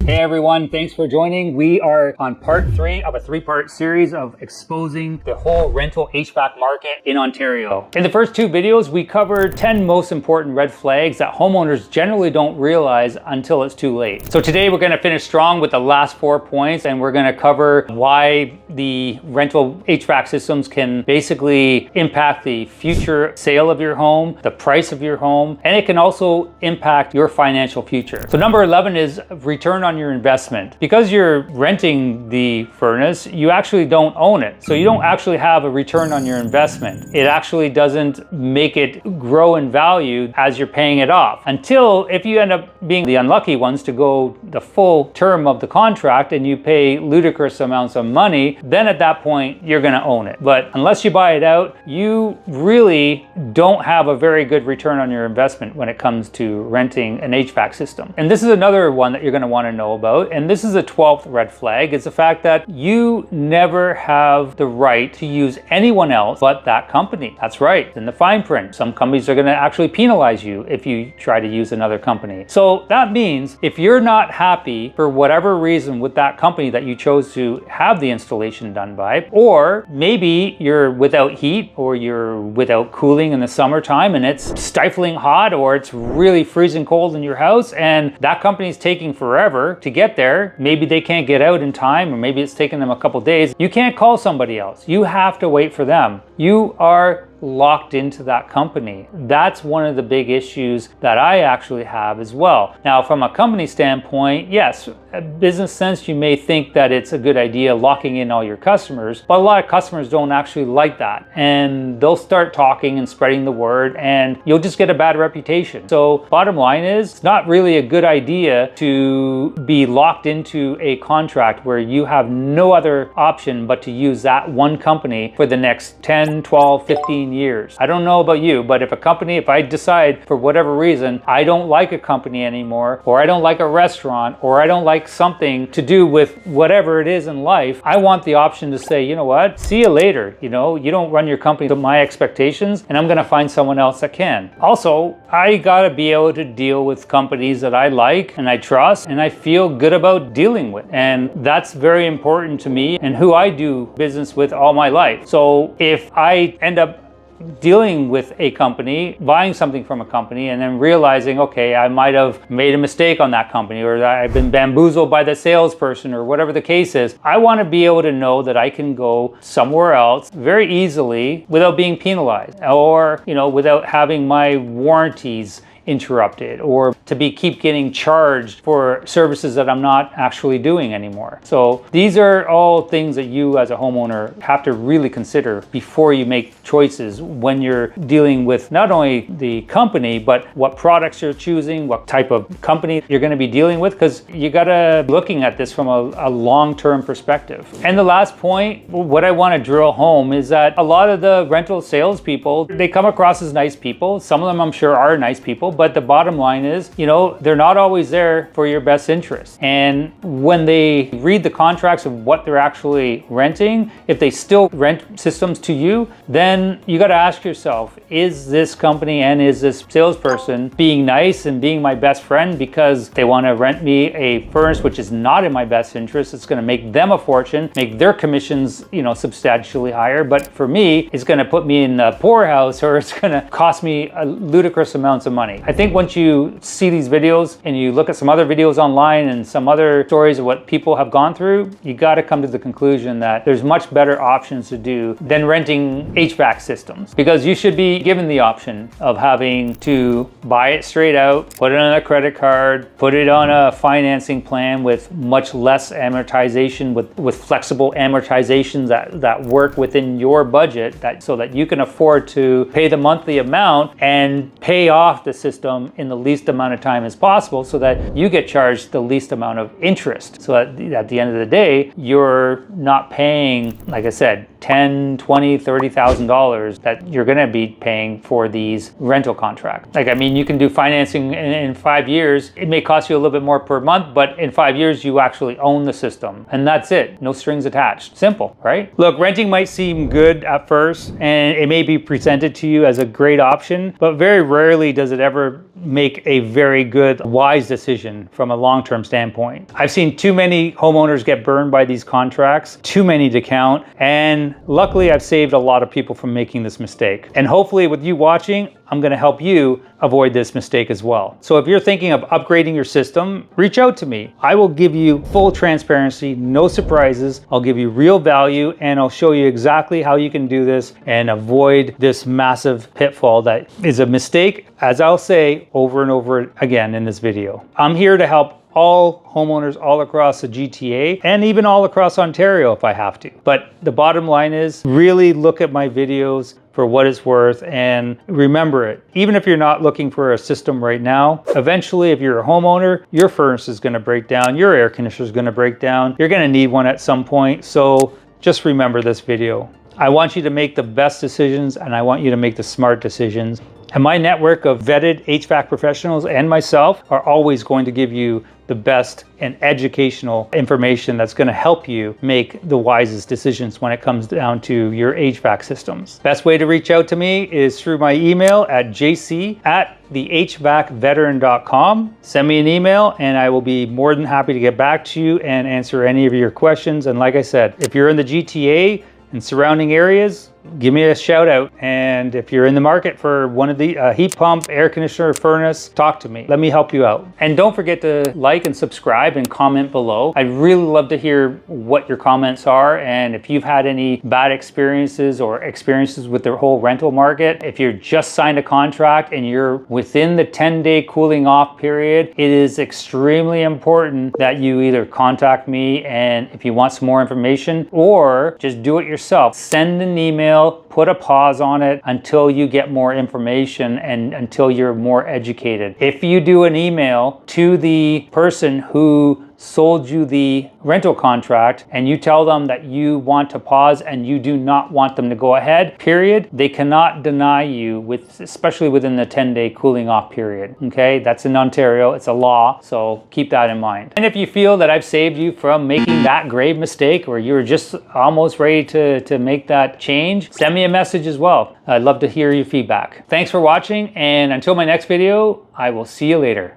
Hey everyone, thanks for joining. We are on part 3 of a 3-part series of exposing the whole rental HVAC market in Ontario. In the first 2 videos, we covered 10 most important red flags that homeowners generally don't realize until it's too late. So today we're going to finish strong with the last 4 points, and we're going to cover why the rental HVAC systems can basically impact the future sale of your home, the price of your home, and it can also impact your financial future. So number 11 is return on your investment. Because you're renting the furnace, you actually don't own it. So you don't actually have a return on your investment. It actually doesn't make it grow in value as you're paying it off. Until if you end up being the unlucky ones to go the full term of the contract and you pay ludicrous amounts of money, then at that point you're going to own it. But unless you buy it out, you really don't have a very good return on your investment when it comes to renting an HVAC system. And this is another one that you're going to want to know about, and this is the 12th red flag. It's the fact that you never have the right to use anyone else but that company. That's right, in the fine print. Some companies are going to actually penalize you if you try to use another company. So that means if you're not happy for whatever reason with that company that you chose to have the installation done by, or maybe you're without heat or you're without cooling in the summertime and it's stifling hot, or it's really freezing cold in your house and that company's taking forever to get there, maybe they can't get out in time, or maybe it's taking them a couple days, you can't call somebody else. You have to wait for them. You are locked into that company. That's one of the big issues that I actually have as well. Now, from a company standpoint, yes, business sense, you may think that it's a good idea locking in all your customers, but a lot of customers don't actually like that, and they'll start talking and spreading the word, and you'll just get a bad reputation. So bottom line is, it's not really a good idea to be locked into a contract where you have no other option but to use that one company for the next 10, 12, 15 years. I don't know about you, but if I decide for whatever reason, I don't like a company anymore, or I don't like a restaurant, or I don't like something to do with whatever it is in life, I want the option to say, you know what, see you later. You know, you don't run your company to my expectations, and I'm going to find someone else that can. Also, I got to be able to deal with companies that I like and I trust and I feel good about dealing with. And that's very important to me and who I do business with all my life. So if I end up dealing with a company, buying something from a company, and then realizing, okay, I might have made a mistake on that company, or I've been bamboozled by the salesperson, or whatever the case is, I want to be able to know that I can go somewhere else very easily without being penalized, or, you know, without having my warranties interrupted, or to keep getting charged for services that I'm not actually doing anymore. So these are all things that you as a homeowner have to really consider before you make choices when you're dealing with not only the company, but what products you're choosing, what type of company you're going to be dealing with, because you got to be looking at this from a long-term perspective. And the last point, what I want to drill home, is that a lot of the rental salespeople, they come across as nice people. Some of them I'm sure are nice people, but the bottom line is, you know, they're not always there for your best interest. And when they read the contracts of what they're actually renting, if they still rent systems to you, then you got to ask yourself, is this company and is this salesperson being nice and being my best friend because they want to rent me a furnace which is not in my best interest? It's going to make them a fortune, make their commissions, you know, substantially higher, but for me, it's going to put me in a poorhouse, or it's going to cost me ludicrous amounts of money. I think once you see these videos and you look at some other videos online and some other stories of what people have gone through, you got to come to the conclusion that there's much better options to do than renting HVAC systems, because you should be given the option of having to buy it straight out, put it on a credit card, put it on a financing plan with much less amortization, with flexible amortizations that work within your budget, so that you can afford to pay the monthly amount and pay off the system in the least amount of time as possible, so that you get charged the least amount of interest. So at the end of the day, you're not paying, like I said, $10,000, $20,000, $30,000 that you're going to be paying for these rental contracts. Like, I mean, you can do financing in 5 years. It may cost you a little bit more per month, but in 5 years, you actually own the system. And that's it. No strings attached. Simple, right? Look, renting might seem good at first, and it may be presented to you as a great option, but very rarely does it ever make a very good, wise decision from a long-term standpoint. I've seen too many homeowners get burned by these contracts, too many to count, and luckily I've saved a lot of people from making this mistake. And hopefully with you watching, I'm going to help you avoid this mistake as well. So if you're thinking of upgrading your system, reach out to me. I will give you full transparency, no surprises. I'll give you real value, and I'll show you exactly how you can do this and avoid this massive pitfall that is a mistake, as I'll say over and over again in this video. I'm here to help all homeowners all across the GTA and even all across Ontario if I have to. But the bottom line is really look at my videos for what it's worth, and remember it. Even if you're not looking for a system right now, eventually if you're a homeowner, your furnace is gonna break down, your air conditioner is gonna break down, you're gonna need one at some point. So just remember this video. I want you to make the best decisions, and I want you to make the smart decisions. And my network of vetted HVAC professionals and myself are always going to give you the best and educational information that's going to help you make the wisest decisions when it comes down to your HVAC systems. Best way to reach out to me is through my email at jc@thehvacveteran.com. Send me an email and I will be more than happy to get back to you and answer any of your questions. And like I said, if you're in the GTA and surrounding areas, give me a shout out. And if you're in the market for one of the heat pump, air conditioner, furnace, talk to me. Let me help you out. And don't forget to like and subscribe and comment below. I'd really love to hear what your comments are, and if you've had any bad experiences or experiences with the whole rental market. If you're just signed a contract and you're within the 10-day cooling off period, it is extremely important that you either contact me, and if you want some more information, or just do it yourself. Send an email, put a pause on it until you get more information and until you're more educated. If you do an email to the person who sold you the rental contract and you tell them that you want to pause and you do not want them to go ahead, period, they cannot deny you, especially within the 10-day cooling off period. Okay, that's in Ontario, it's a law, so keep that in mind. And if you feel that I've saved you from making that grave mistake, or you're just almost ready to make that change, send me a message as well. I'd love to hear your feedback. Thanks for watching, and until my next video, I will see you later.